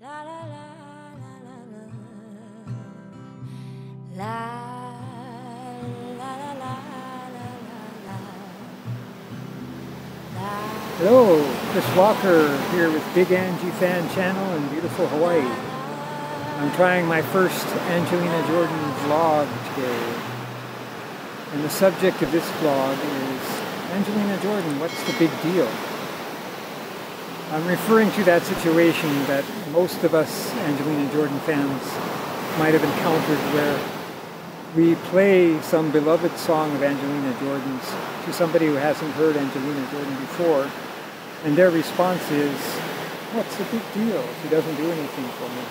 La la la la la la la la la la la. Hello, Chris Walker here with Big Angie Fan Channel in beautiful Hawaii. I'm trying my first Angelina Jordan vlog today. And the subject of this vlog is Angelina Jordan, what's the big deal? I'm referring to that situation that most of us Angelina Jordan fans might have encountered where we play some beloved song of Angelina Jordan's to somebody who hasn't heard Angelina Jordan before, and their response is, what's the big deal? She doesn't do anything for me.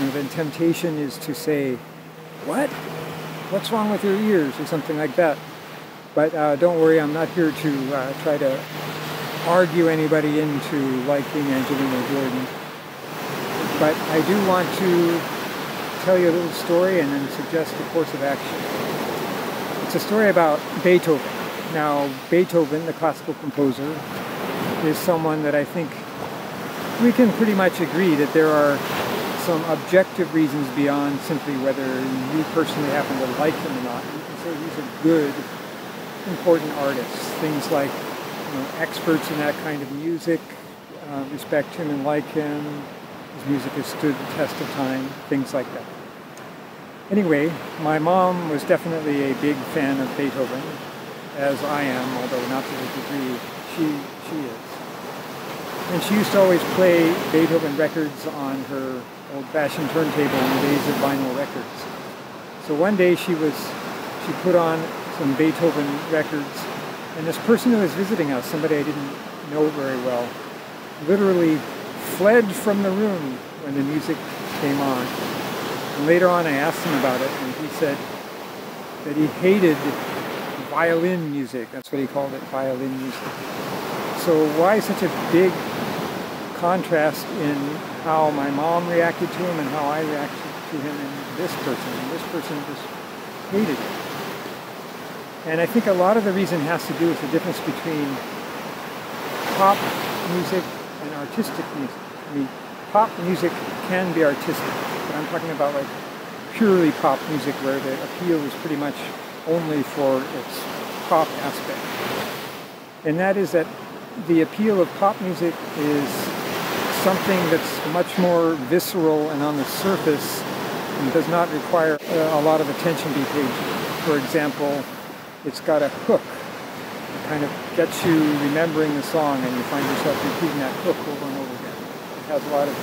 And then temptation is to say, what? What's wrong with your ears? Or something like that. But don't worry, I'm not here to try to argue anybody into liking Angelina Jordan. But I do want to tell you a little story and then suggest a course of action. It's a story about Beethoven. Now, Beethoven, the classical composer, is someone that I think we can pretty much agree that there are some objective reasons beyond simply whether you personally happen to like him or not. You can say he's a good, important artist. Things like experts in that kind of music respect him and like him. His music has stood the test of time, things like that. Anyway, my mom was definitely a big fan of Beethoven, as I am, although not to the degree she is. And she used to always play Beethoven records on her old-fashioned turntable in the days of vinyl records. So one day she put on some Beethoven records, and this person who was visiting us, somebody I didn't know very well, literally fled from the room when the music came on. And later on I asked him about it, and he said that he hated violin music. That's what he called it, violin music. So why such a big contrast in how my mom reacted to him and how I reacted to him and this person? And this person just hated it. And I think a lot of the reason has to do with the difference between pop music and artistic music. I mean, pop music can be artistic, but I'm talking about like purely pop music where the appeal is pretty much only for its pop aspect. And that is that the appeal of pop music is something that's much more visceral and on the surface and does not require a lot of attention to be paid to. For example, it's got a hook that kind of gets you remembering the song, and you find yourself repeating that hook over and over again. It has a lot of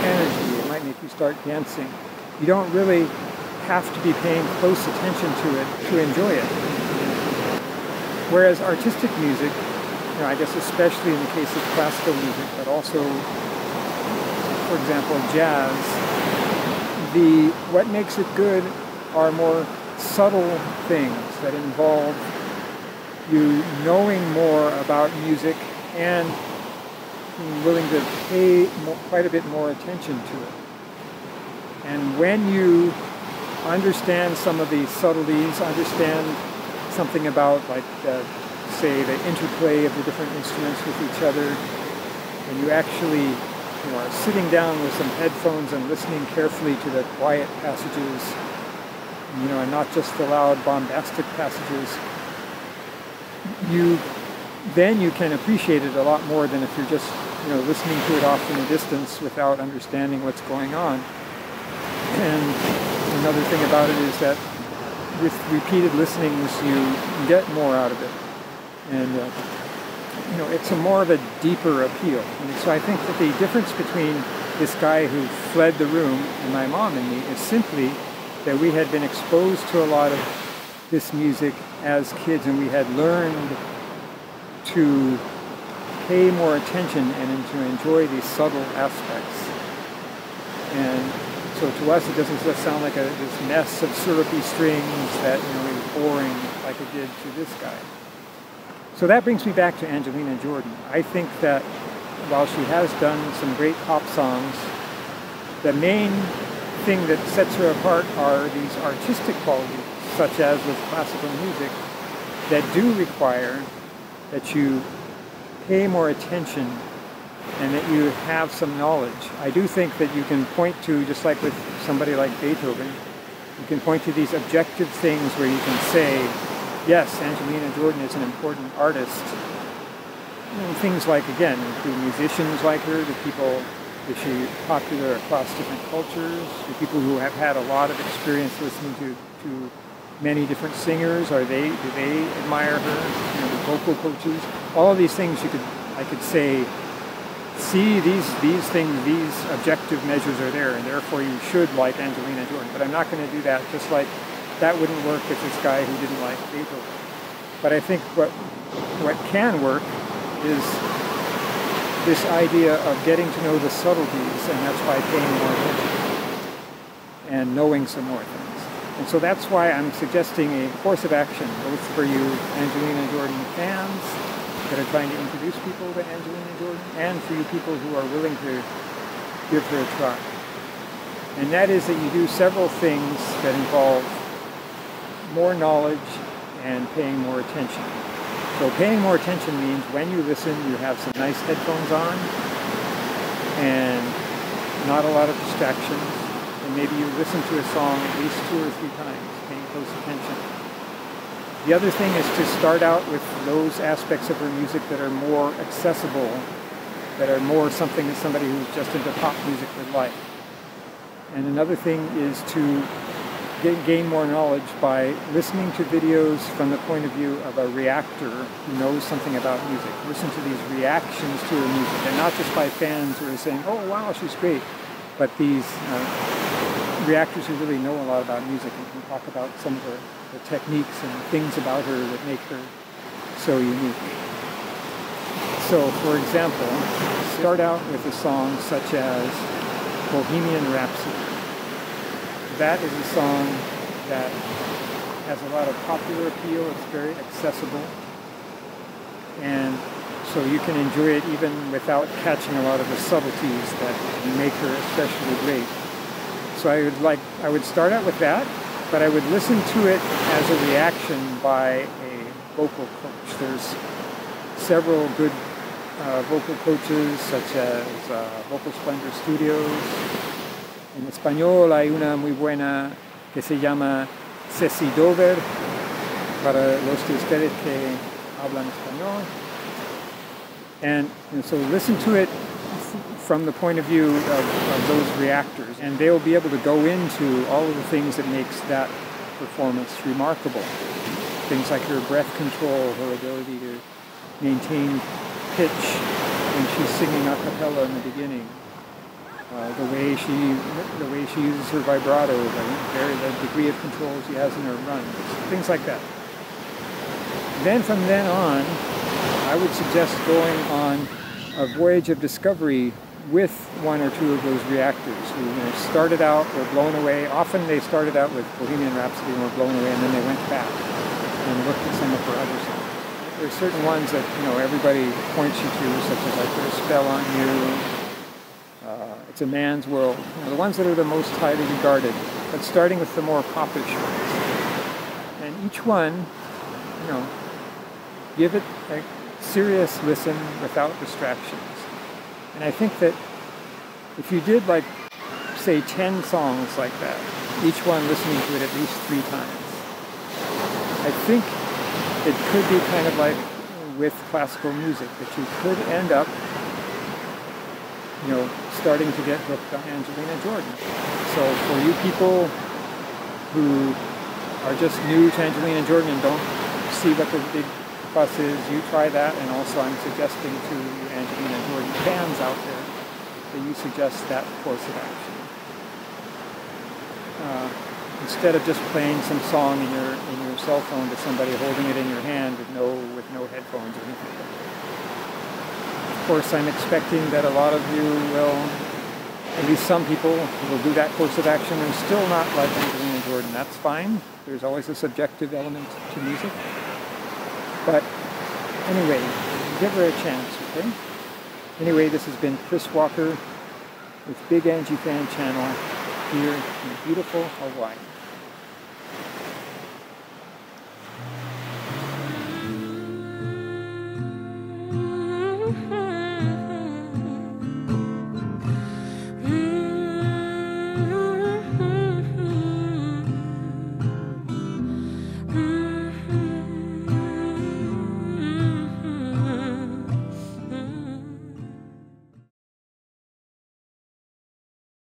energy. It might make you start dancing. You don't really have to be paying close attention to it to enjoy it. Whereas artistic music, I guess especially in the case of classical music, but also, for example, jazz, what makes it good are more subtle things that involve you knowing more about music and being willing to pay quite a bit more attention to it. And when you understand some of these subtleties, understand something about, like, say, the interplay of the different instruments with each other, and you actually are sitting down with some headphones and listening carefully to the quiet passages, and not just the loud, bombastic passages, then you can appreciate it a lot more than if you're just, listening to it off in the distance without understanding what's going on. And another thing about it is that with repeated listenings, you get more out of it. And, it's more of a deeper appeal. And so I think that the difference between this guy who fled the room and my mom and me is simply that we had been exposed to a lot of this music as kids, and we had learned to pay more attention and to enjoy these subtle aspects. And so to us, it doesn't just sound like this mess of syrupy strings that is boring like it did to this guy. So that brings me back to Angelina Jordan. I think that while she has done some great pop songs, the main thing that sets her apart are these artistic qualities, such as with classical music, that do require that you pay more attention and that you have some knowledge. I do think that you can point to, just like with somebody like Beethoven, you can point to these objective things where you can say, yes, Angelina Jordan is an important artist. And things like, again, do musicians like her? Do people, is she popular across different cultures? Do people who have had a lot of experience listening to many different singers, do they admire her? You know, the vocal coaches, all of these things I could say, see these things, these objective measures are there, and therefore you should like Angelina Jordan. But I'm not going to do that, just like that wouldn't work with this guy who didn't like Beethoven. But I think what can work is this idea of getting to know the subtleties, and that's by paying more attention and knowing some more things. And so that's why I'm suggesting a course of action, both for you Angelina Jordan fans that are trying to introduce people to Angelina Jordan, and for you people who are willing to give her a try. And that is that you do several things that involve more knowledge and paying more attention. So paying more attention means when you listen, you have some nice headphones on and not a lot of distractions. And maybe you listen to a song at least 2 or 3 times, paying close attention. The other thing is to start out with those aspects of her music that are more accessible, that are more something that somebody who's just into pop music would like. And another thing is to gain more knowledge by listening to videos from the point of view of a reactor who knows something about music. Listen to these reactions to her music, and not just by fans who are saying, oh wow, she's great, but these reactors who really know a lot about music and can talk about some of the techniques and things about her that make her so unique. So, for example, start out with a song such as Bohemian Rhapsody. That is a song that has a lot of popular appeal. It's very accessible, and so you can enjoy it even without catching a lot of the subtleties that make her especially great. So I would start out with that, but I would listen to it as a reaction by a vocal coach. There's several good vocal coaches, such as Vocal Splendor Studios. En español hay una muy buena que se llama Ceci Dover, para los de ustedes que hablan español. And so listen to it from the point of view of those reactors, and they'll be able to go into all of the things that makes that performance remarkable. Things like her breath control, her ability to maintain pitch when she's singing a cappella in the beginning. The way she uses her vibrato, the degree of control she has in her runs, things like that. Then from then on, I would suggest going on a voyage of discovery with 1 or 2 of those reactors who started out, were blown away. Often they started out with Bohemian Rhapsody and were blown away, and then they went back and looked at some of her other songs. There are certain ones that everybody points you to, such as like Put a Spell on You, It's a Man's World, the ones that are the most highly regarded, but starting with the more popish ones. And each one, give it a serious listen without distractions. And I think that if you did say 10 songs like that, each one listening to it at least 3 times, I think it could be kind of like with classical music, that you could end up starting to get hooked on Angelina Jordan. So for you people who are just new to Angelina Jordan and don't see what the big fuss is, you try that. And also I'm suggesting to you Angelina Jordan fans out there that you suggest that course of action. Instead of just playing some song in your cell phone to somebody holding it in your hand with no headphones or anything. Of course, I'm expecting that a lot of you will, at least some people, will do that course of action and still not like Angelina Jordan. That's fine. There's always a subjective element to music. But anyway, give her a chance, okay? Anyway, this has been Chris Walker with Big Angie Fan Channel here in beautiful Hawaii. Mm-hmm.